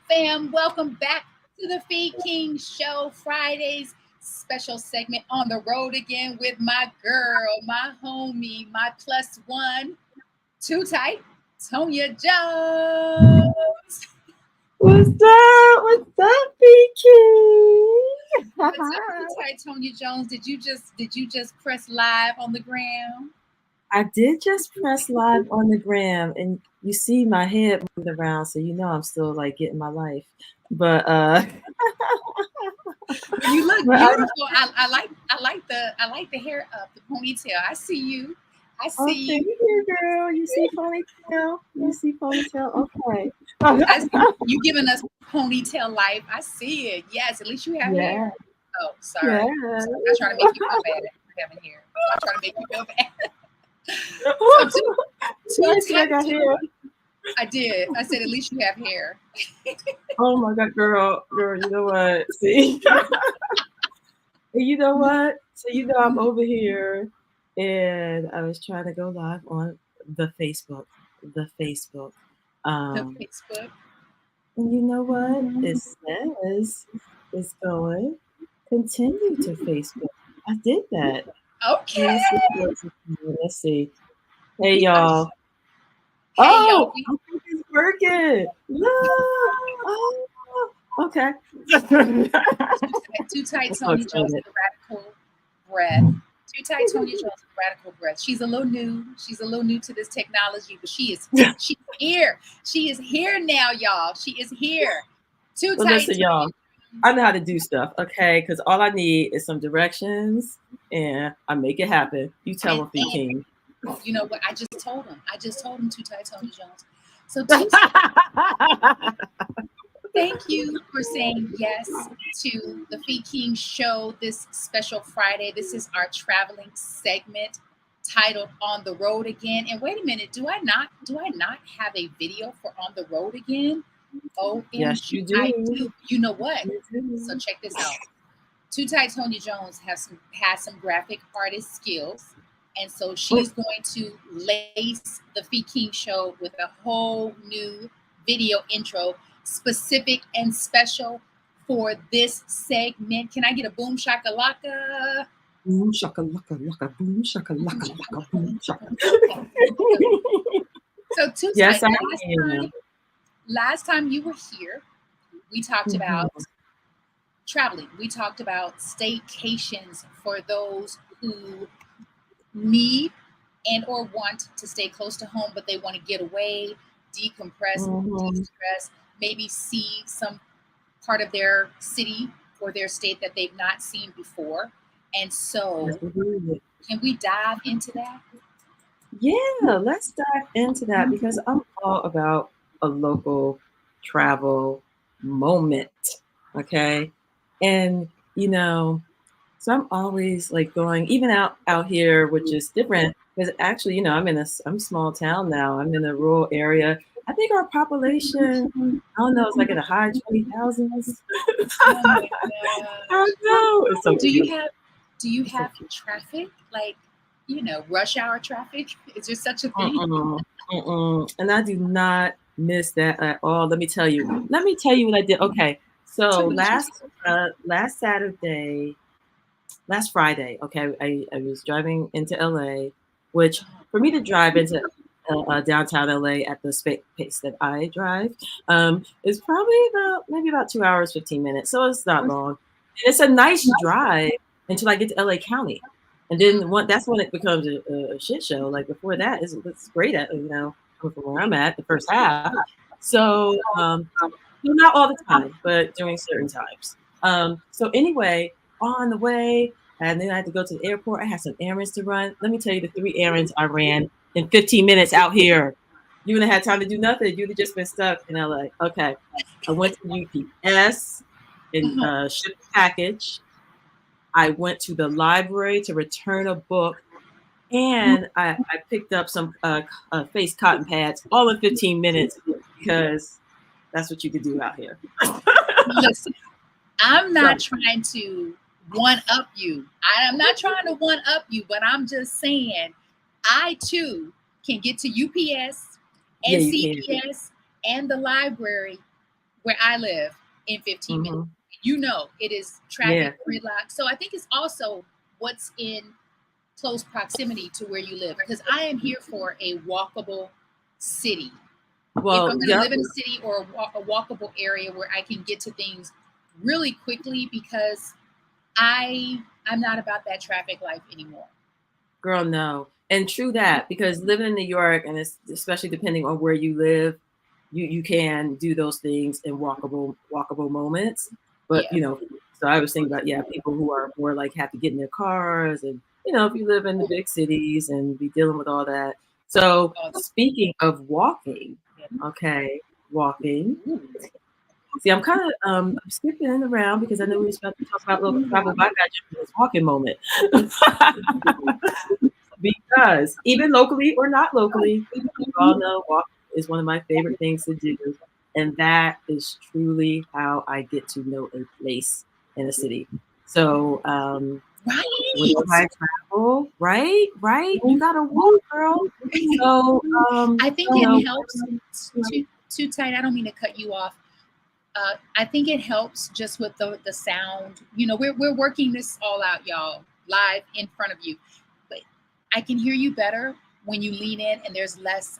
fam? Welcome back to the Feed King Show Fridays special segment on the road again with my girl, my homie, my plus one, too tight, Tonya Jones. What's up? What's up, BK? What's up, too tight, Tonya Jones? Did you just press live on the gram? I did just press live on the gram, and you see my head moving around, so you know I'm still like getting my life. But Well, you look but I'm beautiful. I like the hair up, the ponytail. I see you. I oh, see thank you. you, girl. You see ponytail? You see ponytail? Okay. I see you giving us ponytail life. I see it. Yes, at least you have hair. Yeah, Oh, sorry. yeah. I'm not trying to make you feel bad for having hair. I'm not trying to make you feel bad. So two I see I got tight. hair. I did. I said at least you have hair. Oh my god, girl, you know what? See? You know what? So I'm over here, and I was trying to go live on the Facebook, the Facebook. The Um, Facebook. and you know what? It says it's going continue to Facebook. I did that. Okay. Let's see. Let's see. Hey We are. y'all. Hey y'all. Oh, I think it's working. No. Oh, okay. Too tight. I'm so Tony Jones excited. with the radical breath. Too tight. Tony Jones with radical breath. She's a little new. She's a little new to this technology, but she's here. She is here now, y'all. She is here. Too Well, tight. listen, y'all. I know how to do stuff, okay? Because all I need is some directions, and I make it happen. You tell him, And King. you know what? I just told him. Too tight, Tony Jones. So too tight. Thank you for saying yes to the Feed King Show this special Friday. This is our traveling segment titled "On the Road Again." And wait a minute, do I not have a video for "On the Road Again"? Yes, OMG, you I do. do. You know what? You So do. check this out. Too Tight Tonya Jones has some graphic artist skills, and so she's going to lace the Feed King Show with a whole new video intro, specific and special for this segment. Can I get a boom shakalaka? Boom shaka laka laka boom shaka Boom laka laka boom shakalaka. shaka. Okay, okay. So Too Yes, Tight. I Last am. time, last time you were here, we talked Mhm. about traveling. We talked about staycations for those who need and or want to stay close to home, but they want to get away, decompress, Mhm. de-stress, maybe see some part of their city or their state that they've not seen before. And Yes, so, we do. can we dive into that? Yeah, let's dive into that because I'm all about a local travel moment. Okay. And, you know, so I'm always like going even out here, which is different because actually, I'm a small town now. I'm in a rural area. I think our population, I don't know, it's like in the high 20,000s. Oh my I gosh! know. It's so Do you cute. have do you It's so have cute. traffic like rush hour traffic? Is there such a thing? Mm-mm, mm-mm. And I do not miss that at all. Let me tell you. Let me tell you what I did. Okay, Tell so me what you did. last Saturday, last Friday. Okay, I was driving into LA, which for me to drive into downtown LA at the pace that I drive is probably about maybe about 2 hours 15 minutes. So it's not long. And it's a nice drive until I get to LA County. And then that's when it becomes a shit show. Like before that, it's great at from where I'm at the first half. So well, not all the time, but during certain times. So anyway, on the way, and then I had to go to the airport. I had some errands to run. Let me tell you the 3 errands I ran in 15 minutes out here. You wouldn't have had time to do nothing. You'd have just been stuck in LA. Okay. I went to UPS and Uh-huh. shipped a package. I went to the library to return a book. And I picked up some face cotton pads all in 15 minutes because that's what you could do out here. Listen, I'm not So, trying to one up you. I'm not trying to one up you, but I'm just saying I too can get to UPS yeah, and you can. CVS and the library where I live in 15 minutes. Mm-hmm. You know, it is traffic Yeah. gridlock. So I think it's also what's in close proximity to where you live, because I am here for a walkable city. If Well, I'm going to yep. live in a city or a walkable area where I can get to things really quickly, because I'm not about that traffic life anymore. Girl, no. And true that, because living in New York, and it's especially depending on where you live, you can do those things in walkable moments. But Yeah. so I was thinking about, yeah, people who are more like have to get in their cars, and if you live in the big cities and be dealing with all that. So speaking of walking, okay, walking. See, I'm kind of skipping around because I know we were supposed to talk about little travel by gadget for this walking moment. Because even locally or not locally, you all know walking is one of my favorite things to do. And that is truly how I get to know a place in a city. So whenever I travel, right, you gotta walk, girl. So I think it helps too tight. I don't mean to cut you off. I think it helps just with the sound. We're working this all out, y'all, live in front of you. But I can hear you better when you lean in and there's less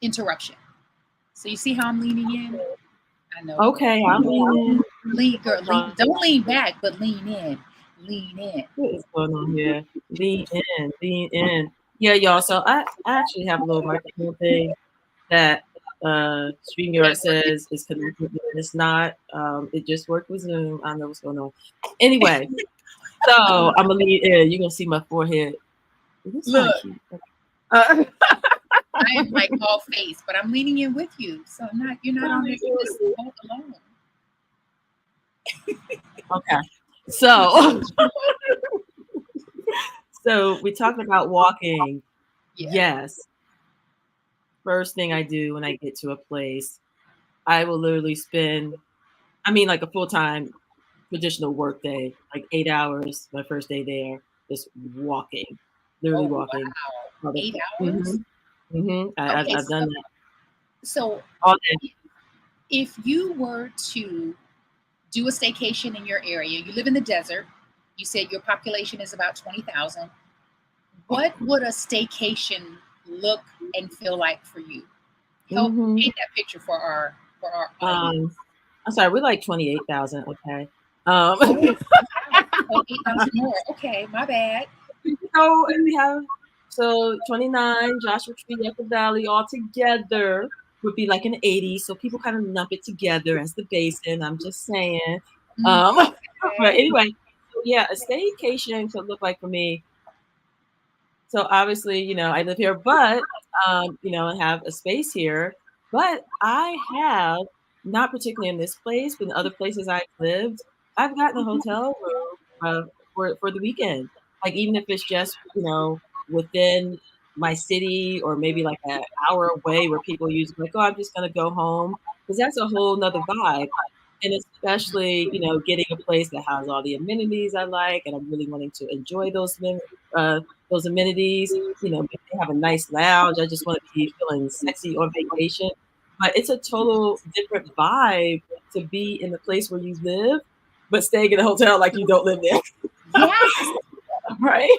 interruption. So you see how I'm leaning in? I know. Okay, I'm leaning. Lean, girl, lean. Don't lean back, but lean in. Lean in. What is going on here? Lean in. Yeah, y'all. So I actually have a little microphone thing that StreamYard says is connected, and it's not. It just worked with Zoom. I don't know what's going on. Anyway, so I'm gonna lean in. You're gonna see my forehead. Look, cute. I am like all face, but I'm leaning in with you, so you're not on this boat alone. Okay, so so we talked about walking. Yeah. Yes. First thing I do when I get to a place, I will literally spend, like a full-time traditional work day, like 8 hours, my first day there, just walking, literally walking. Wow. 8 hours? I've Okay, done that so all day. if you were to do a staycation in your area, you live in the desert, you said your population is about 20,000. What would a staycation look and feel like for you? Help paint that picture for our audience. I'm sorry, we're like 28,000. Okay. Oh, 8,000 more. Okay, my bad. So we have 29 Joshua Tree, Yucca Valley all together would be like an 80. So people kind of lump it together as the basin. I'm just saying. But anyway, so yeah, a staycation could look like for me. So obviously, I live here, but I have a space here. But I have, not particularly in this place, but in other places I've lived, I've gotten a hotel room for the weekend. Like even if it's just, within my city or maybe like an hour away where people use like, oh, I'm just gonna go home. Because that's a whole nother vibe. And especially, getting a place that has all the amenities I like, and I'm really wanting to enjoy those amenities. Maybe they have a nice lounge. I just want to be feeling sexy on vacation. But it's a total different vibe to be in the place where you live, but staying in a hotel like you don't live there. Yes. Right?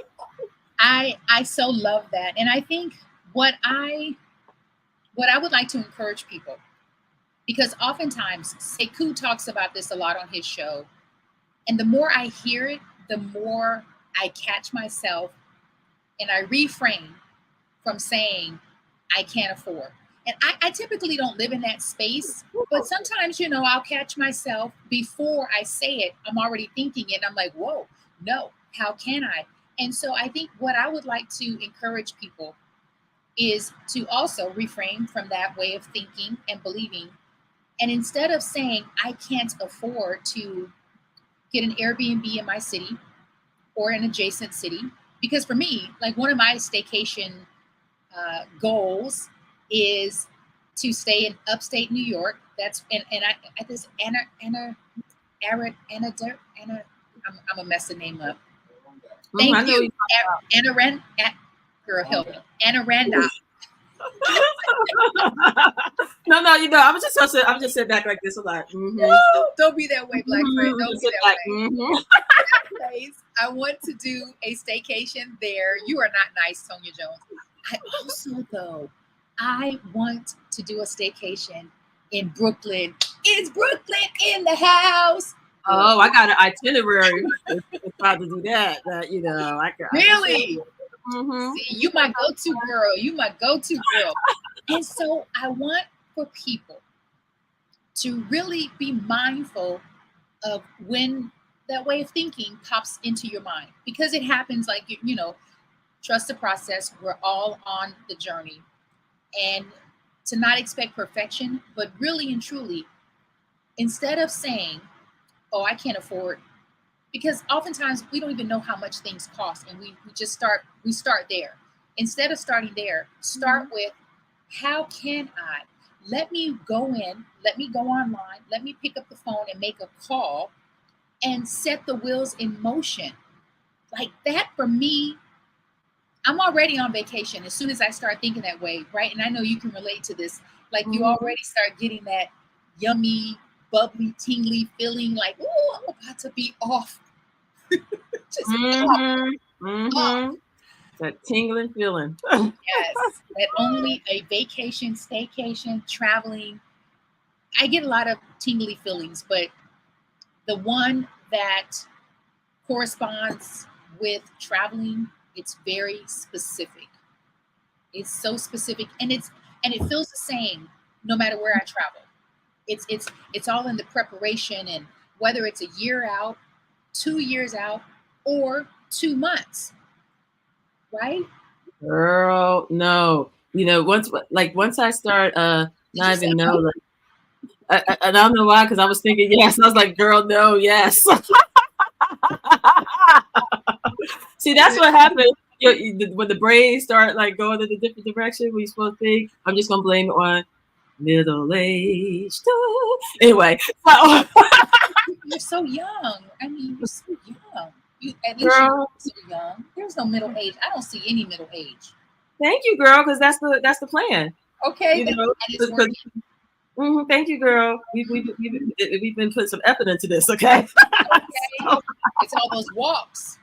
I so love that. And I think what I would like to encourage people, because oftentimes Sekou talks about this a lot on his show, and the more I hear it, the more I catch myself and I refrain from saying I can't afford. And I typically don't live in that space, but sometimes, I'll catch myself before I say it. I'm already thinking it. I'm like, whoa, no, how can I? And so I think what I would like to encourage people is to also refrain from that way of thinking and believing. And instead of saying, I can't afford to get an Airbnb in my city or an adjacent city, because for me, like one of my staycation goals is to stay in upstate New York. That's and I at this Anna I'm a mess the name up. Thank you, Anna Rand. Girl, help me, Anna Randolph. No, no, I'm just sitting back like this, a lot. No, don't be that way, black friend. Don't Just be sit that back. way. Place, I want to do a staycation there. You are not nice, Tonya Jones. I also, though, I want to do a staycation in Brooklyn. Is Brooklyn in the house? Oh, I got an itinerary. It's about to do that. That I can show Really? you. Mm-hmm. See, you my go-to girl. You my go-to girl. And so I want for people to really be mindful of when that way of thinking pops into your mind, because it happens, like, trust the process. We're all on the journey, and to not expect perfection, but really and truly, instead of saying, oh, I can't afford, because oftentimes we don't even know how much things cost, and we start there. Instead of starting there, start with, how can I, let me go in, let me go online, let me pick up the phone and make a call and set the wheels in motion. Like that, for me, I'm already on vacation as soon as I start thinking that way, right? And I know you can relate to this. Like, you already start getting that yummy, bubbly, tingly feeling, like, oh, I'm about to be off. Just off. That tingling feeling. Yes, that only a vacation, staycation, traveling, I get a lot of tingly feelings, but the one that corresponds with traveling, it's very specific. It's so specific, and it feels the same no matter where I travel. It's all in the preparation, and whether it's a year out, 2 years out, or 2 months, right? Girl, no. Once I start Did you not say even know, no? like, I don't know why, because I was thinking yes. I was like, girl, no, yes. See, that's what happened. When the brain start like going in a different direction, we supposed to think. I'm just gonna blame it on middle age. Anyway, so You're so young. I mean, you're so young. At least you girl, look so young. There's no middle age. I don't see any middle age. thank you, girl, because that's the plan. Okay, You know, and it's working. thank you, girl. We've been putting some effort into this, okay? Okay, it's all those walks.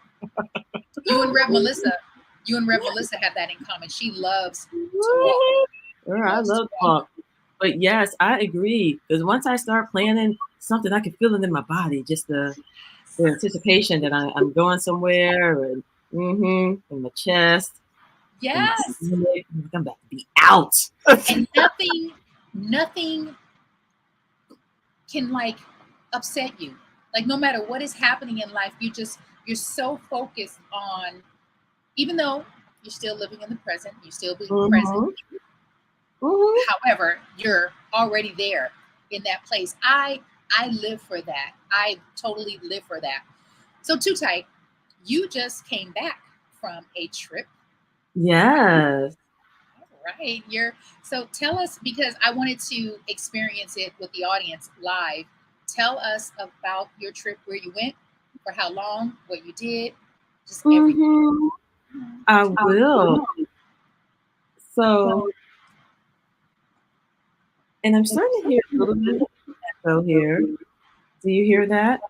You and Rev Melissa, have that in common. She loves to walk. Girl, I Loves to love walk. talk. But yes, I agree. Because once I start planning something, I can feel it in my body. Just the anticipation that I'm going somewhere, and in my chest, in my Yes, stomach. I'm about to be out. and nothing can, like, upset you. Like, no matter what is happening in life, you're so focused on, even though you're still living in the present, you're still being present. However, you're already there in that place. I live for that. I totally live for that. So, Too Tight, you just came back from a trip. Yes. Right. So tell us, because I wanted to experience it with the audience live. Tell us about your trip, where you went, for how long, what you did, just everything. I will. So, and I'm starting to hear a little bit of echo here. Do you hear that?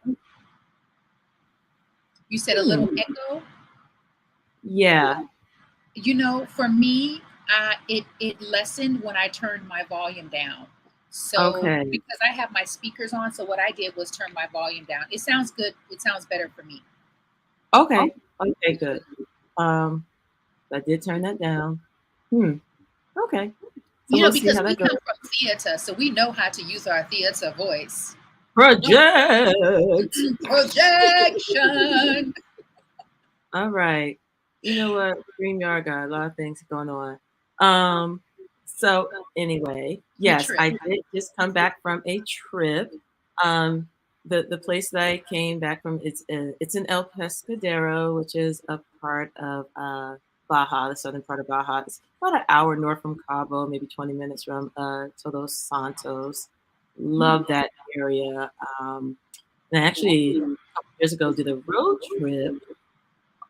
You said a little echo. Yeah. For me, it lessened when I turned my volume down. So, Okay. because I have my speakers on, so what I did was turn my volume down. It sounds good. It sounds better for me. Okay. Okay, good. I did turn that down. Okay. So we'll see Because how we that goes. come from theater, so we know how to use our theater voice. Project. Projection. All right. You know what? StreamYard got a lot of things going on. So anyway, yes, I did just come back from a trip. The place that I came back from, it's in El Pescadero, which is a part of Baja, the southern part of Baja. It's about an hour north from Cabo, maybe 20 minutes from Todos Santos. Love that area. And actually, a couple years ago, did a road trip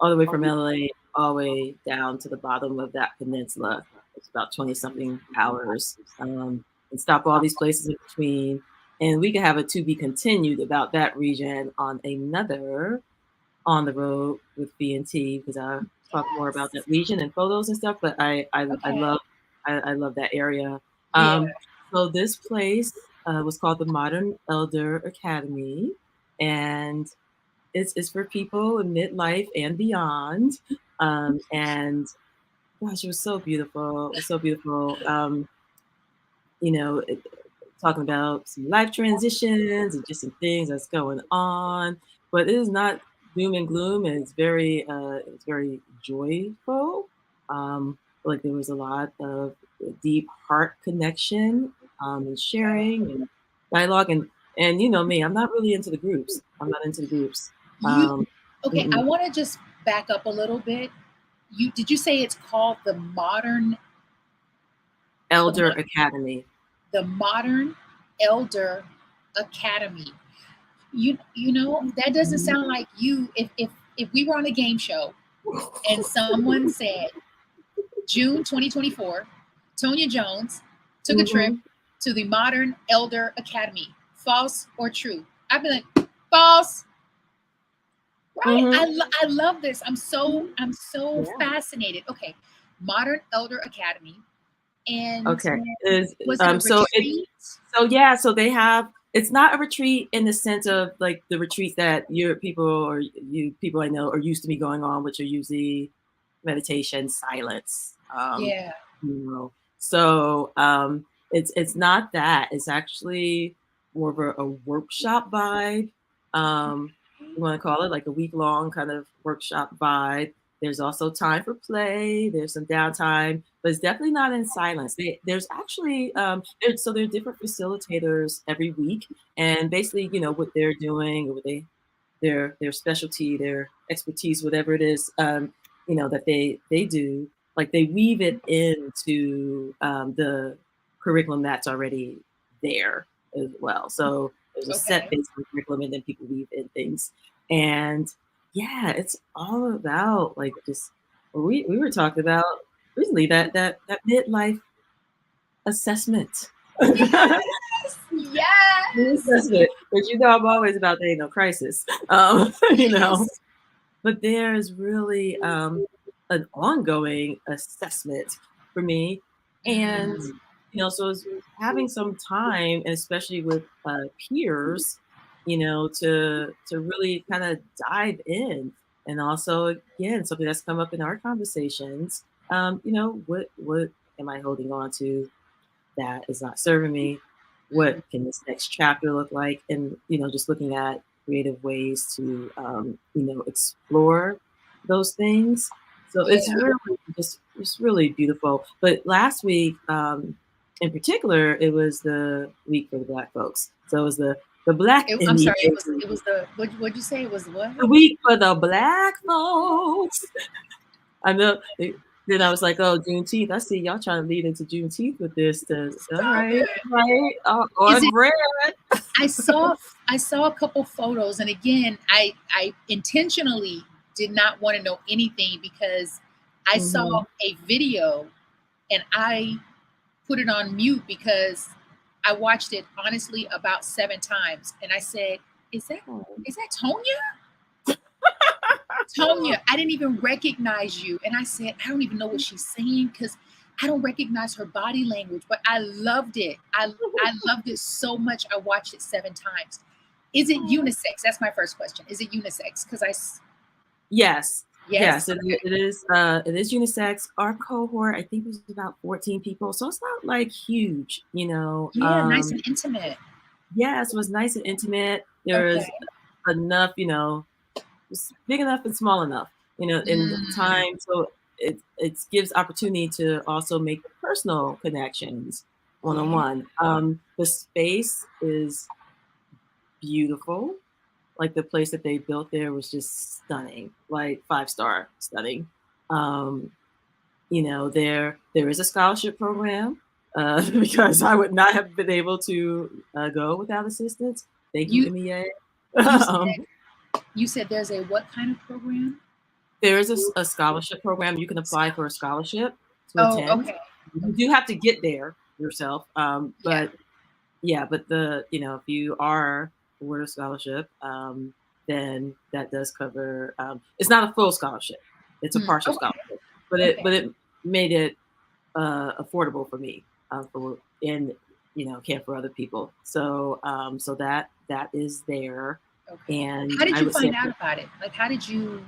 all the way from LA all the way down to the bottom of that peninsula. It's about 20 something hours, and stop all these places in between. And we could have a to be continued about that region on another on the road with B&T, because I talk more about Yes. that region and photos and stuff. But Okay. I love that area. Yeah. So this place was called the Modern Elder Academy, and it's for people in midlife and beyond. And gosh, it was so beautiful. It was so beautiful. You know, talking about some life transitions and just some things that's going on. But it is not doom and gloom, and it's very joyful. Like there was a lot of deep heart connection, and sharing and dialogue, and you know me, I'm not really into the groups. I'm not into the groups. You Um, okay? I mm-mm. want to just back up a little bit. You say it's called the Elder Academy. the Modern Elder Academy? You know that doesn't Mhm. sound like you. If we were on a game show and someone said June 2024, Tonya Jones took a trip Mhm. to the Modern Elder Academy. False or true? I'd be like, false. Right? Mhm. I love this. Mhm. I'm so Yeah. fascinated. Okay, Modern Elder Academy, and Okay. Is was it a so it retreat? So yeah, so they have it's not a retreat in the sense of like the retreats that your people or you people I know are used to be going on, which are usually meditation, silence. Yeah. You know. So it's not that. It's actually more of a workshop vibe. You want to call it like a week long kind of workshop vibe. There's also time for play. There's some downtime, but it's definitely not in silence. There's actually so there are different facilitators every week, and basically, you know, what they're doing or what their specialty, their expertise, whatever it is, you know, that they do, like they weave it into the curriculum that's already there as well. So there's a set Okay. based on curriculum, and then people weave in things, and yeah, it's all about like just we were talking about recently that midlife assessment. Yes. Yes. Assessment, but you know I'm always about there ain't no crisis. You know, Yes. but there's really an ongoing assessment for me, and Mm, you know, so it's having some time, and especially with peers, you know, to really kind of dive in, and also again something that's come up in our conversations. You know, what am I holding on to that is not serving me? What mm, can this next chapter look like? And you know, just looking at creative ways to you know, explore those things. So it's yeah. really just it's really beautiful. But last week, in particular, it was the week for the Black folks. So it was the Black I'm MEA sorry. week. It was the what'd you say? It was what? The week for the Black folks. I know. Then I was like, "Oh, Juneteenth. I see y'all trying to lead into Juneteenth with this. Stop it. All right, Is on it? brand." I saw I saw a couple photos, and again, I intentionally did not want to know anything because I saw Hmm. a video and I put it on mute because I watched it honestly about 7 times, and I said, "Is that is that Tonya? Tonya, I didn't even recognize you." And I said, "I don't even know what she's saying because I don't recognize her body language." But I loved it. I loved it so much. I watched it 7 times. Is it unisex? That's my first question. Is it unisex? Because Yes, yes, okay, it is. It is unisex. Our cohort, I think, was about 14 people, so it's not like huge, you know. yeah, nice and intimate. Yes, it was nice and intimate. There Okay. was enough, you know, it's big enough and small enough, you know, in the Mm, time. So it gives opportunity to also make personal connections one on yeah. one. The space is beautiful. Like the place that they built there was just stunning, like 5-star stunning. Um, you know, there is a scholarship program because I would not have been able to go without assistance. Thank you, You MEA. you um, said you said there's a what kind of program? there is a scholarship program. You can apply for a scholarship to Oh, attend. okay. You do have to get there yourself. Yeah. But yeah, but if you are awarded a scholarship, then that does cover. It's not a full scholarship; it's a partial Okay. scholarship. But Okay. it made it affordable for me, for and care for other people. So that is there, Okay. and How did I you would say, find out about it? Like, how did you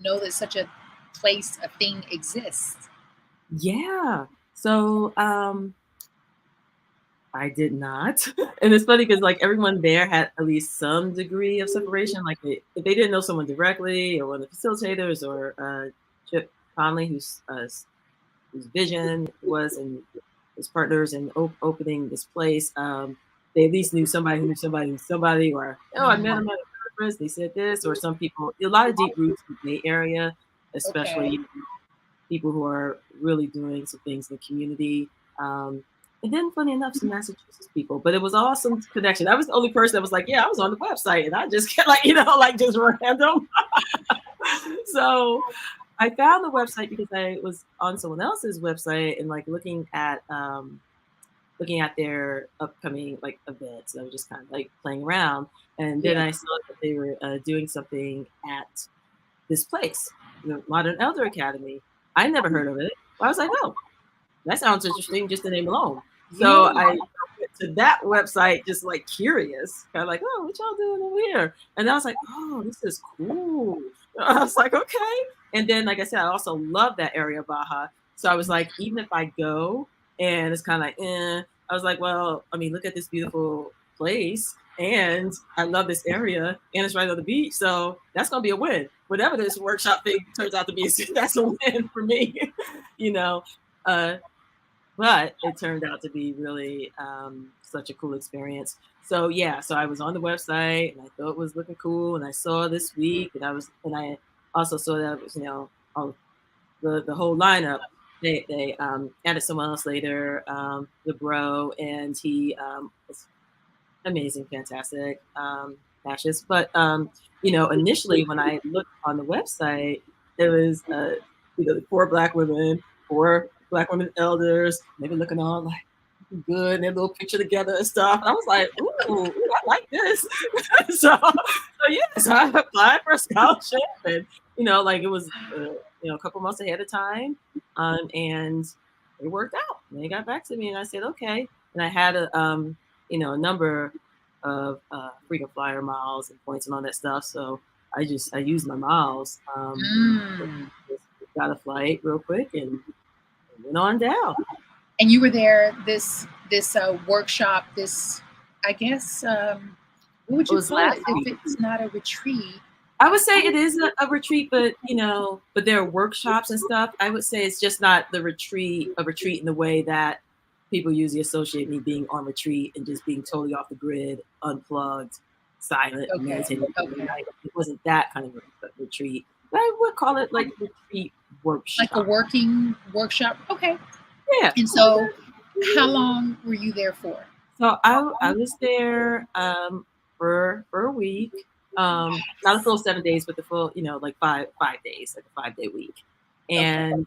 know that such a place, a thing exists? yeah. So I did not. And it's funny because like everyone there had at least some degree of separation. Like if they didn't know someone directly or one of the facilitators or Chip Conley, whose vision was and his partners in opening this place, they at least knew somebody who knew somebody who knew somebody, or oh, I met Mm, him at a conference. They said this, or some people. A lot of deep roots in the Bay Area, okay. especially people who are really doing some things in the community. Um, and then, funny enough, some Massachusetts people, but it was awesome connection. I was the only person that was like, "Yeah, I was on the website," and I just kept like, like just random. So I found the website because I was on someone else's website and like looking at their upcoming like events. I was just kind of like playing around, and then Yeah. I saw that they were doing something at this place, the Modern Elder Academy. I never heard of it. I was like, oh, that sounds interesting, just the name alone. So Yeah. I went to that website, just like curious, kind of like, oh, what y'all doing over here? And I was like, oh, this is cool. I was like, okay. And then, like I said, I also love that area of Baja. So I was like, even if I go and it's kind of like, I was like, well, I mean, look at this beautiful place. And I love this area and it's right on the beach. So that's going to be a win. Whatever this workshop thing turns out to be, that's a win for me, you know. Uh, but it turned out to be really such a cool experience. So yeah, so I was on the website and I thought it was looking cool, and I saw this week, and I also saw that it was all the whole lineup. They added someone else later, the bro, and he was amazing, fantastic, fascist. But initially when I looked on the website, there was 4 Black women elders, maybe looking all like good and their little picture together and stuff. And I was like, ooh, I like this. so yes, I applied for a scholarship, and like it was a couple months ahead of time, and it worked out. And they got back to me, and I said okay. And I had a number of frequent flyer miles and points and all that stuff. So I used my miles. Mm. Just got a flight real quick and went on down. And you were there this workshop, this, I guess, what would It you was call last it if week. it's not a retreat? I would say it is a retreat, but but there are workshops and stuff. I would say it's just not a retreat in the way that people usually associate me being on retreat and just being totally off the grid, unplugged, silent, Okay. meditating every Okay. night. It wasn't that kind of a retreat. But I would call it like retreat Like a workshop. working workshop. Okay. Yeah. And so how long were you there for? So I was there for a week. Not a full 7 days, but the full, like 5 days, like a 5-day week. Okay. And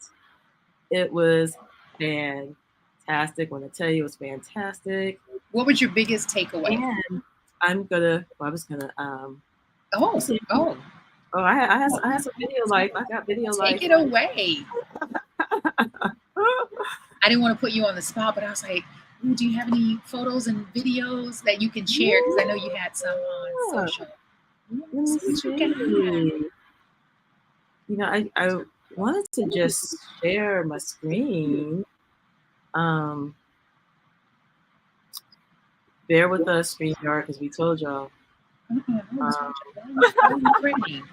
it was fantastic. When I tell you it was fantastic. What was your biggest takeaway? And I was gonna you Oh, see, oh, oh I had some video life. I got video take life. it away. I didn't want to put you on the spot, but I was like, ooh, do you have any photos and videos that you can share? Because I know you had some on Yeah. social. Let me So what you got? see. I wanted to just share my screen. Um, bear with us, StreamYard, because we told y'all. Um, Why are you threatening?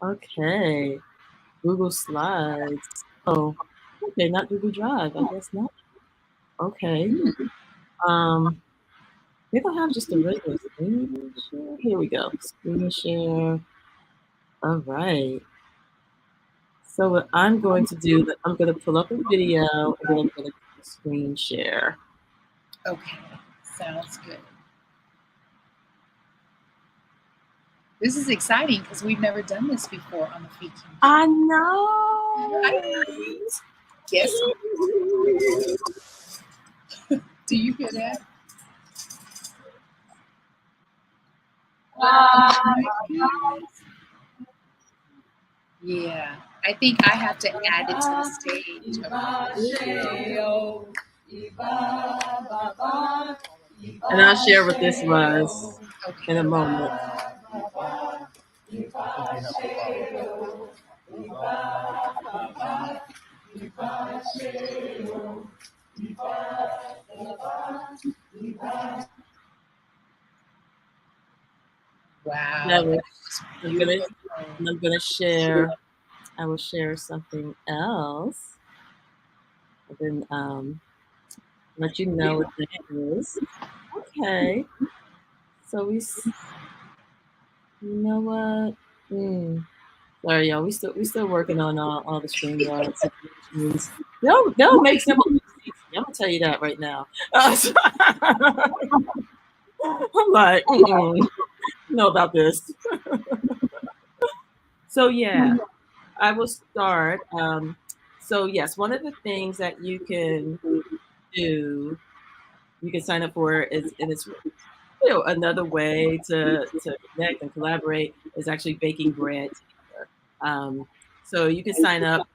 okay, Google Slides. Oh, okay, not Google Drive. I guess not. Okay. Um, maybe I'll have just a regular screen share. Here we go. Screen share. All right. So what I'm going to do, I'm going to pull up a video and then I'm going to screen share. Okay, sounds good. This is exciting because we've never done this before on the Free King. I know. Yes. Do you hear that? Yeah, I think I have to add it to the stage. And I'll share what this was in a Okay. moment. Wow, That that was, was I'm gonna, beautiful. I'm gonna share. I will share something else, and then let you know what that is. Okay. So you know what? Sorry, y'all. We still working on all the StreamYard situations. They'll make some mistakes. I'm gonna tell you that right now. I'm like, know about this. So yeah, I will start. So yes, one of the things that you can do, you can sign up for is, and it's another way to connect and collaborate is actually baking bread together. So you can sign up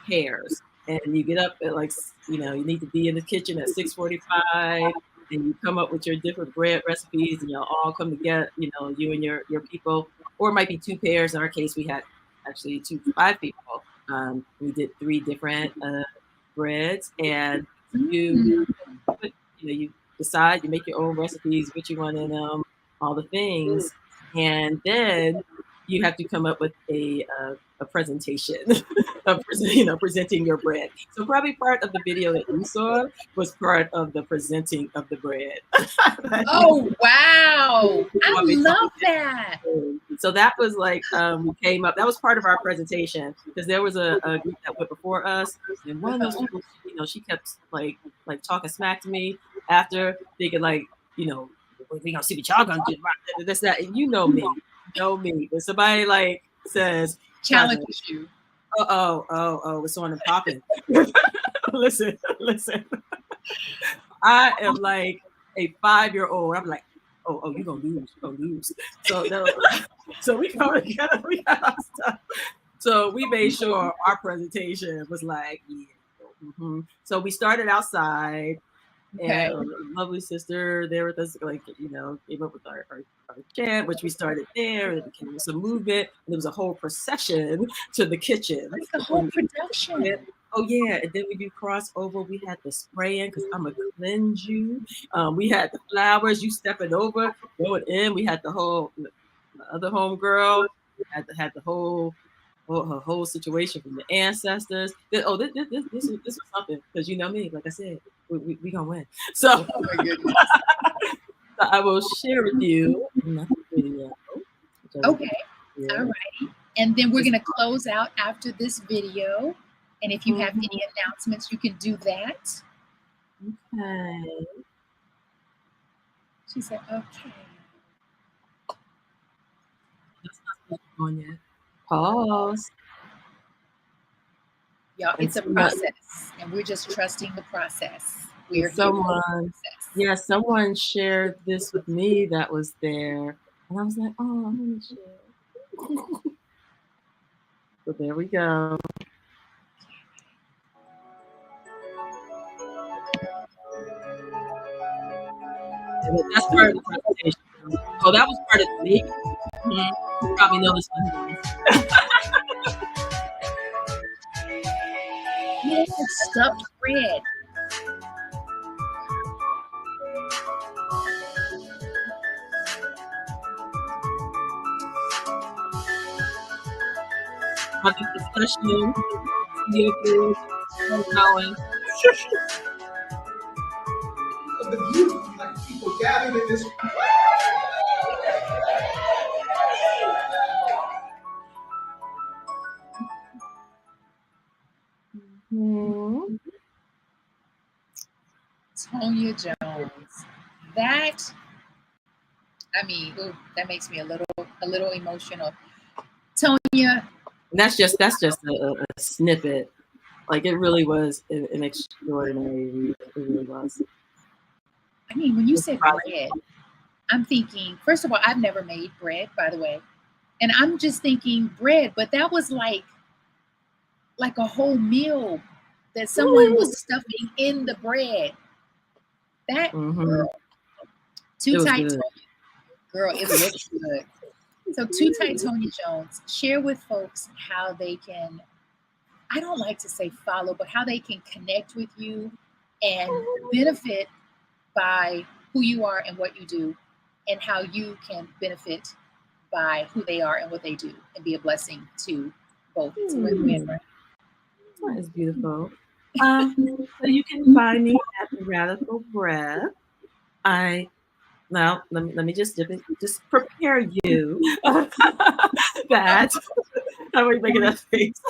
pairs, and you get up at like you need to be in the kitchen at 6:45, and you come up with your different bread recipes, and you'll all come together. You and your people, or it might be two pairs. In our case, we had actually 5 people. We did 3 different breads, and you Mm. you decide, you make your own recipes, what you want in them, all the things, and then you have to come up with a presentation of presenting your bread. So probably part of the video that you saw was part of the presenting of the bread. Oh, wow. I Want me to- love that. So that was like we came up. That was part of our presentation because there was a group that went before us, and one of those people, she kept like talking smack to me after, thinking like, we gonna see what y'all gonna do, right? This that, and when somebody like says, tries to, Challenges you. it's on and popping. listen, I am like a 5-year-old. I'm like, oh, you're gonna lose. So no, so we come together, we got our stuff. So we made sure our presentation was like, yeah. So we started outside, Okay. and a lovely sister there with us, like, came up with our chant, which we started there, and it became some movement, and there was a whole procession to the kitchen. Like a whole production. Oh yeah, and then when you cross over, we had the spraying because I'm gonna cleanse you. We had the flowers, you stepping over, going in. We had the other home girl had the whole her whole situation from the ancestors. This was something, because you know me, like I said, we gonna win. So, Oh my goodness. so I will share with you another video. Okay. All right. And then we're going to close out after this video. And if you have any announcements, you can do that. Okay. She said, okay. That's not on yet. Pause. Y'all, it's a process, and we're just trusting the process. We are someone shared this with me that was there, and I was like, oh, I'm gonna share. So there we go. And that's part of the presentation. Oh, that was part of the meeting. You probably know this one. Yes, stuffed bread. Having discussion, video tools, going. The beauty, like people gathered in this. Tonya Jones. That, I mean, ooh, that makes me a little emotional. Tonya, And that's just a snippet. Like it really was an extraordinary read. It really was. I mean, when you said bread, I'm thinking, first of all, I've never made bread, by the way. And I'm just thinking bread, but that was like a whole meal that someone was stuffing in the bread. That girl, Too Tight Tony, girl, it looks good. So Too Tight Tony Jones, share with folks how they can, I don't like to say follow, but how they can connect with you and benefit by who you are and what you do, and how you can benefit by who they are and what they do, and be a blessing to both. It's a win-win, right? That is beautiful. So you can find me at the Radical Breath. Let me just prepare you that how are you making that face?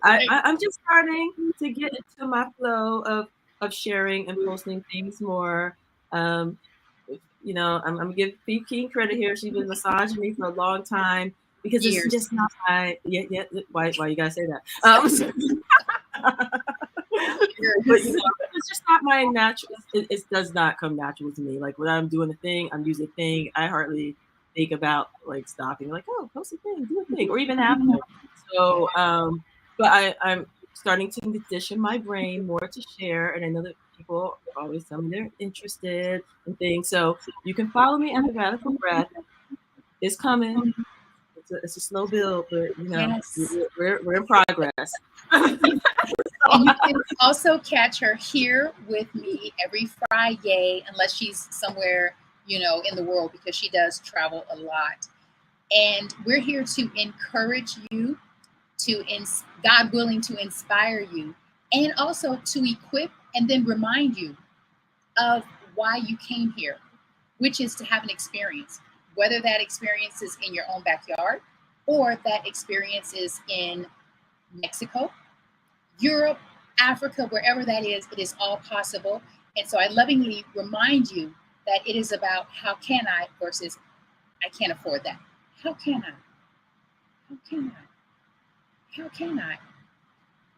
I'm just starting to get into my flow of sharing and posting things more. You know, I'm gonna give Pete King credit here. She's been massaging me for a long time because it's just not my why you gotta say that? But you know, it's just not my natural. It does not come natural to me. Like when I'm doing a thing, I'm using a thing. I hardly think about like stopping. Like, oh, post a thing, do a thing, or even after. So, but I'm starting to condition my brain more to share, and I know that people always tell me they're interested in things. So you can follow me at the Radical Breath. It's coming. It's a slow build, but you know, we're in progress. And you can also catch her here with me every Friday, unless she's somewhere, in the world, because she does travel a lot. And we're here to encourage you, God willing, to inspire you, and also to equip and then remind you of why you came here, which is to have an experience, whether that experience is in your own backyard or that experience is in Mexico, Europe, Africa, wherever that is, it is all possible. And so I lovingly remind you that it is about how can I versus I can't afford that. How can I? How can I? How can I?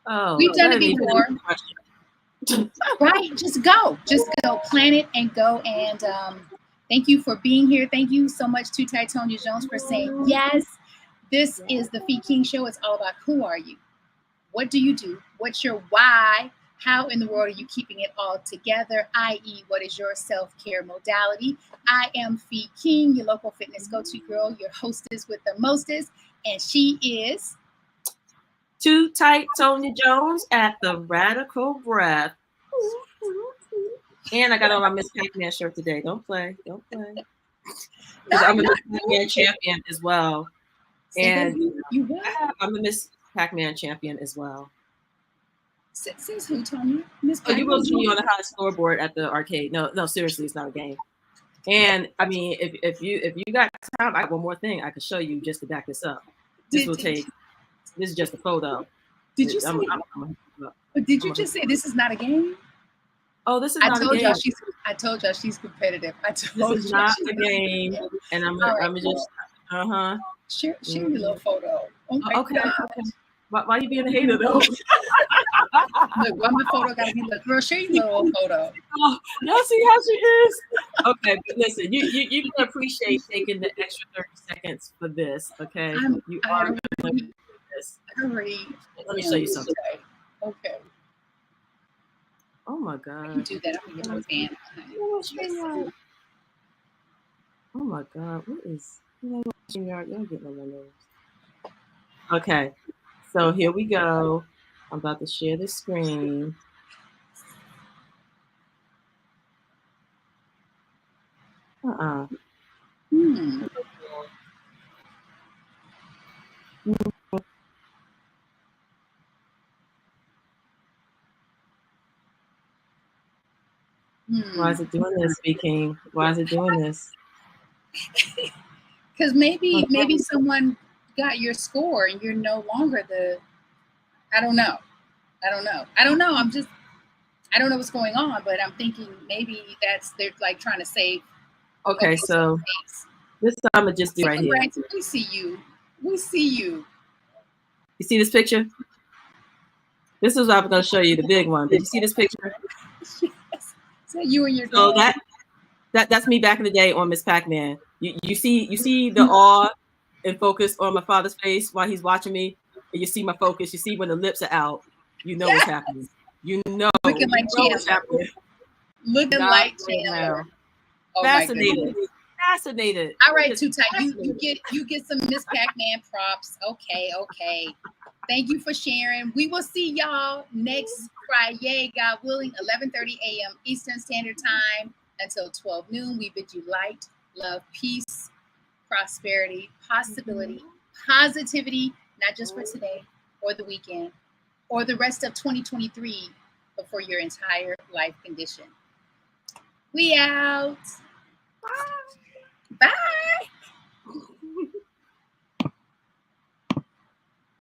Oh, we've done it before. Right? Just go. Plan it and go. And thank you for being here. Thank you so much to Titonia Jones for saying yes. This is the Feet King Show. It's all about who are you? What do you do? What's your why? How in the world are you keeping it all together? I.e., what is your self-care modality? I am Feet King, your local fitness go-to girl, your hostess with the mostest, and she is Too Tight Tony Jones at the Radical Breath. And I got on my Miss Pac-Man shirt today. Don't play. I'm a Miss Pac-Man champion as well. And I'm a Miss Pac-Man champion as well. Says who, Tony? Oh, you will see me on the high scoreboard at the arcade. No, seriously, it's not a game. And I mean, if you got time, I have one more thing I could show you just to back this up. This is just a photo. Did you just say this is not a game? Oh, this is not a game. I told y'all she's competitive. This is not a game, and I'm just share your little photo. Okay. Why you being a hater though? Look, why my photo gotta be the girl? Share your little photo. Oh, y'all see how she is? Okay, but listen, you can appreciate taking the extra 30 seconds for this. Okay, you are going to do this. Let me show you something. Okay. Oh my God. You do that. I'm gonna get my fan. Oh my God. What is? Y'all getting on my nerves. Okay. So here we go. I'm about to share the screen. Why is it doing this, speaking? Why is it doing this? Because maybe someone got your score and you're no longer I don't know. I don't know what's going on, but I'm thinking maybe they're like trying to save. Okay, so this time I'm gonna just do right here. We see you. You see this picture? This is what I'm going to show you, the big one. Did you see this picture? Yes. So you and your So dog. that's me back in the day on Miss Pac-Man. You see the awe and focus on my father's face while he's watching me, and you see my focus. You see when the lips are out. You know what's happening. You know Looking like what's Chandler. happening. Looking Not like right Chandler. now. Oh Fascinated. Fascinated. All right, Too Tight. You get some Miss Pac-Man props. Okay. Thank you for sharing. We will see y'all next Friday, God willing, 11:30 a.m. Eastern Standard Time until 12 noon. We bid you light, love, peace, prosperity, possibility, positivity, not just for today or the weekend or the rest of 2023, but for your entire life condition. We out. Bye.